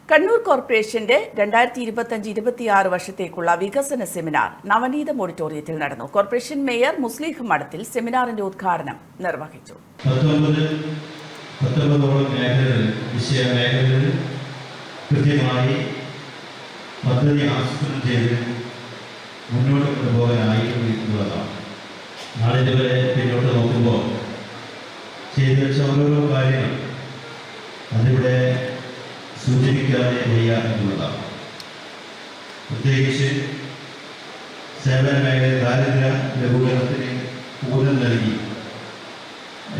കണ്ണൂർ കോർപ്പറേഷന്റെ 2025-26 വർഷത്തേക്കുള്ള വികസന സെമിനാർ നവനീതം ഓഡിറ്റോറിയത്തിൽ നടന്നു. കോർപ്പറേഷൻ മേയർ മുസ്ലിം മഠത്തിൽ സെമിനാറിന്റെ ഉദ്ഘാടനം നിർവഹിച്ചു. 19 വിഷയമേഖലകളിൽ കൃത്യമായി പദ്ധതി ആസൂത്രണം ചെയ്ത് മുന്നോട്ട് കൊണ്ടുപോകാനായിട്ടുള്ളതാണ്. നാളിത് വരെ പിന്നോട്ട് നോക്കുമ്പോൾ ചെയ്തു വെച്ച ഓരോരോ കാര്യങ്ങൾ അതിവിടെ സൂചിപ്പിക്കാതെ വയ്യ എന്നുള്ളതാണ്. പ്രത്യേകിച്ച് സേവന മേഖല ദാരിദ്ര്യ ലഘൂകരണത്തിന് ഊന്നൽ നൽകി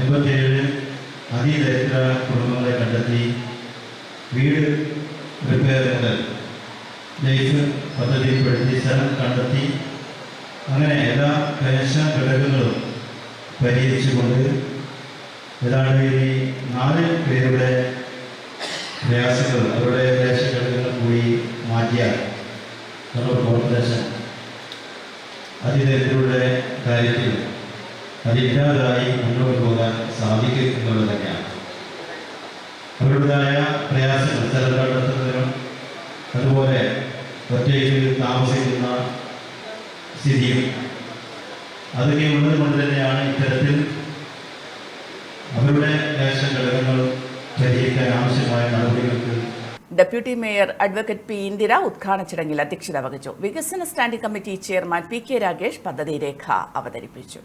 87 അതിദരിദ്ര കുടുംബങ്ങളെ കണ്ടെത്തി വീട് റിപ്പയർ മുതൽ ലൈഫ് പദ്ധതിപ്പെടുത്തി സ്ഥലം കണ്ടെത്തി അങ്ങനെ എല്ലാ കൈവശ ഘടകങ്ങളും പരിഹരിച്ചുകൊണ്ട് ഏതാണ്ട് ഈ 4 പേരുടെ പ്രയാസങ്ങൾ അവരുടെ ഘടകങ്ങൾ കൂടി മാറ്റിയാൽ നമ്മുടെ കോർപ്പറേഷൻ അതിദരിദ്രരുടെ കാര്യത്തിൽ അതില്ലാതായി മുന്നോട്ട് പോകാൻ സാധിക്കും എന്നുള്ളത് തന്നെയാണ്. അവരുടേതായ പ്രയാസങ്ങൾ സ്ഥലം കണ്ടെത്തുന്നതിനും അതുപോലെ ഒറ്റയ്ക്ക് താമസിക്കുന്ന സ്ഥിതിയും അതൊക്കെ ഉള്ളത് കൊണ്ട് തന്നെയാണ് ഇത്തരത്തിൽ അവരുടെ ഘടകങ്ങൾ പരിഹരിക്കാൻ ആവശ്യമായ നടപടികൾക്ക് deputy mayor advocate P Indira ഉദ്ഘാടന ചടങ്ങിൽ അധ്യക്ഷത വഹിച്ചു. വികസന standing committee chairman P K Ragesh പദ്ധതി രേഖ അവതരിപ്പിച്ചു.